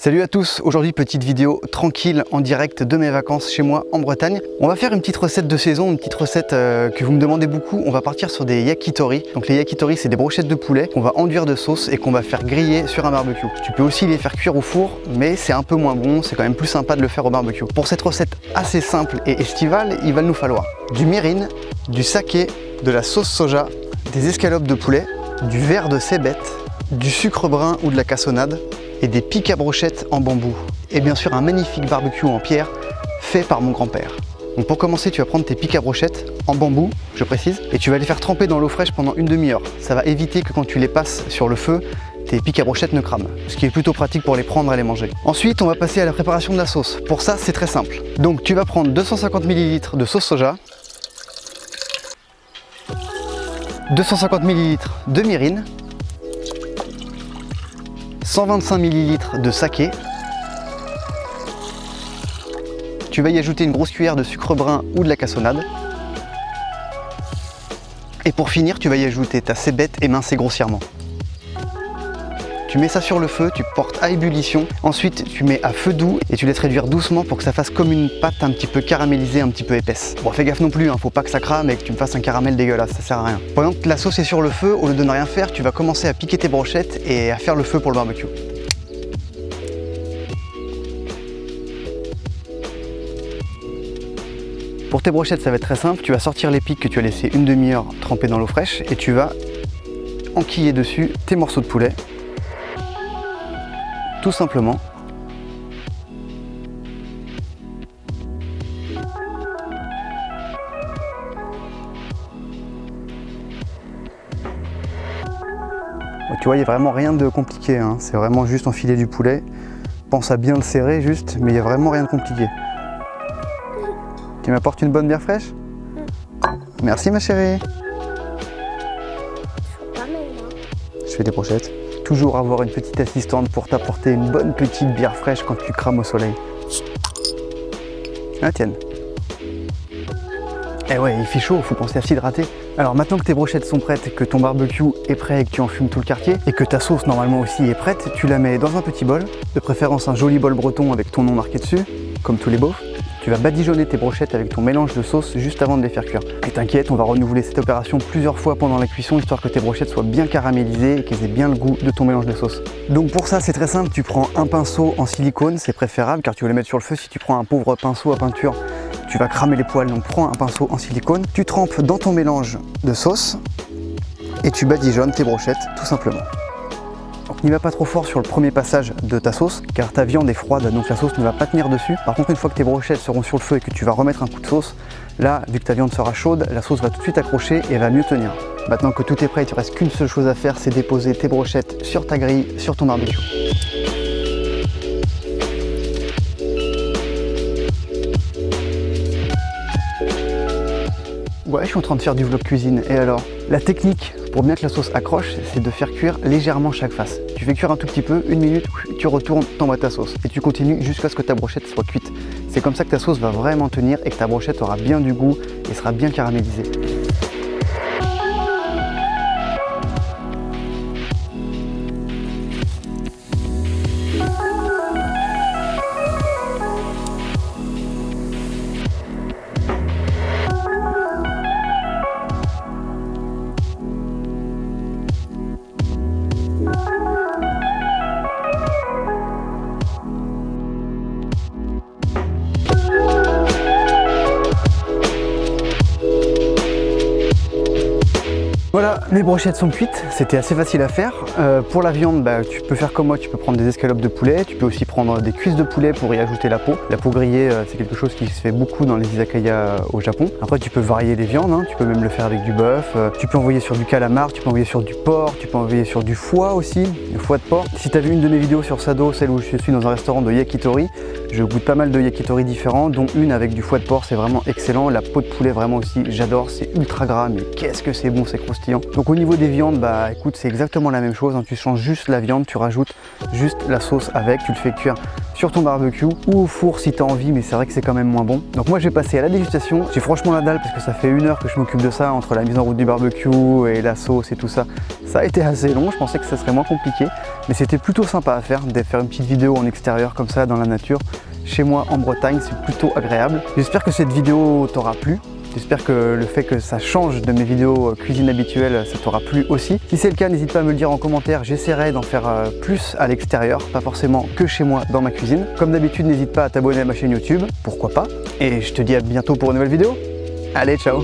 Salut à tous, aujourd'hui petite vidéo tranquille en direct de mes vacances chez moi en Bretagne. On va faire une petite recette de saison, une petite recette que vous me demandez beaucoup. On va partir sur des yakitori. Donc les yakitori, c'est des brochettes de poulet qu'on va enduire de sauce et qu'on va faire griller sur un barbecue. Tu peux aussi les faire cuire au four, mais c'est un peu moins bon, c'est quand même plus sympa de le faire au barbecue. Pour cette recette assez simple et estivale, il va nous falloir du mirin, du saké, de la sauce soja, des escalopes de poulet, du verre de cébette, du sucre brun ou de la cassonade, et des pics à brochettes en bambou. Et bien sûr un magnifique barbecue en pierre fait par mon grand-père. Donc pour commencer, tu vas prendre tes pics à brochettes en bambou, je précise, et tu vas les faire tremper dans l'eau fraîche pendant une demi-heure. Ça va éviter que quand tu les passes sur le feu, tes pics à brochettes ne crament, ce qui est plutôt pratique pour les prendre et les manger. Ensuite, on va passer à la préparation de la sauce. Pour ça, c'est très simple. Donc tu vas prendre 250 ml de sauce soja, 250 ml de mirin, 125 ml de saké. Tu vas y ajouter une grosse cuillère de sucre brun ou de la cassonade. Et pour finir, tu vas y ajouter ta cébette émincée grossièrement. Tu mets ça sur le feu, tu portes à ébullition. Ensuite, tu mets à feu doux et tu laisses réduire doucement pour que ça fasse comme une pâte un petit peu caramélisée, un petit peu épaisse. Bon, fais gaffe non plus, faut pas que ça crame et que tu me fasses un caramel dégueulasse, ça sert à rien. Pendant que la sauce est sur le feu, au lieu de ne rien faire, tu vas commencer à piquer tes brochettes et à faire le feu pour le barbecue. Pour tes brochettes, ça va être très simple. Tu vas sortir les pics que tu as laissé une demi-heure trempés dans l'eau fraîche et tu vas enquiller dessus tes morceaux de poulet. Tout simplement. Tu vois, il n'y a vraiment rien de compliqué, hein. C'est vraiment juste enfiler du poulet. Pense à bien le serrer juste, mais il n'y a vraiment rien de compliqué. Tu m'apportes une bonne bière fraîche? Merci ma chérie. Je fais des brochettes. Toujours avoir une petite assistante pour t'apporter une bonne petite bière fraîche quand tu crames au soleil. La tienne. Eh ouais, il fait chaud, faut penser à s'hydrater. Alors maintenant que tes brochettes sont prêtes, que ton barbecue est prêt et que tu enfumes tout le quartier, et que ta sauce normalement aussi est prête, tu la mets dans un petit bol, de préférence un joli bol breton avec ton nom marqué dessus, comme tous les beaufs. Tu vas badigeonner tes brochettes avec ton mélange de sauce juste avant de les faire cuire. Et t'inquiète, on va renouveler cette opération plusieurs fois pendant la cuisson, histoire que tes brochettes soient bien caramélisées et qu'elles aient bien le goût de ton mélange de sauce. Donc pour ça, c'est très simple, tu prends un pinceau en silicone, c'est préférable car tu veux les mettre sur le feu. Si tu prends un pauvre pinceau à peinture, tu vas cramer les poils, donc prends un pinceau en silicone. Tu trempes dans ton mélange de sauce et tu badigeonnes tes brochettes tout simplement. Donc n'y va pas trop fort sur le premier passage de ta sauce car ta viande est froide, donc la sauce ne va pas tenir dessus. Par contre, une fois que tes brochettes seront sur le feu et que tu vas remettre un coup de sauce, là, vu que ta viande sera chaude, la sauce va tout de suite accrocher et va mieux tenir. Maintenant que tout est prêt, il ne te reste qu'une seule chose à faire, c'est déposer tes brochettes sur ta grille, sur ton barbecue. Ouais, je suis en train de faire du vlog cuisine. Et alors, la technique pour bien que la sauce accroche, c'est de faire cuire légèrement chaque face. Tu fais cuire un tout petit peu, une minute, tu retournes, t'envoies ta sauce. Et tu continues jusqu'à ce que ta brochette soit cuite. C'est comme ça que ta sauce va vraiment tenir et que ta brochette aura bien du goût et sera bien caramélisée. Voilà, mes brochettes sont cuites, c'était assez facile à faire. Pour la viande, tu peux faire comme moi, tu peux prendre des escalopes de poulet, tu peux aussi prendre des cuisses de poulet pour y ajouter la peau. La peau grillée, c'est quelque chose qui se fait beaucoup dans les izakaya au Japon. Après, tu peux varier les viandes, hein. Tu peux même le faire avec du bœuf, tu peux envoyer sur du calamar, tu peux envoyer sur du porc, tu peux envoyer sur du foie aussi, le foie de porc. Si tu as vu une de mes vidéos sur Sado, celle où je suis dans un restaurant de yakitori, je goûte pas mal de yakitori différents, dont une avec du foie de porc, c'est vraiment excellent. La peau de poulet, vraiment aussi, j'adore, c'est ultra gras, mais qu'est-ce que c'est bon, c'est croustillant. croustillant. Donc au niveau des viandes, bah écoute, c'est exactement la même chose, hein. Tu changes juste la viande, tu rajoutes juste la sauce avec, tu le fais cuire sur ton barbecue ou au four si tu as envie, mais c'est vrai que c'est quand même moins bon. Donc moi je vais passer à la dégustation. J'ai franchement la dalle parce que ça fait 1 heure que je m'occupe de ça, entre la mise en route du barbecue et la sauce et tout ça. Ça a été assez long, je pensais que ça serait moins compliqué, mais c'était plutôt sympa à faire, de faire une petite vidéo en extérieur comme ça dans la nature. Chez moi en Bretagne, c'est plutôt agréable. J'espère que cette vidéo t'aura plu. J'espère que le fait que ça change de mes vidéos cuisine habituelles, ça t'aura plu aussi. Si c'est le cas, n'hésite pas à me le dire en commentaire, j'essaierai d'en faire plus à l'extérieur, pas forcément que chez moi dans ma cuisine. Comme d'habitude, n'hésite pas à t'abonner à ma chaîne YouTube, pourquoi pas. Et je te dis à bientôt pour une nouvelle vidéo. Allez, ciao!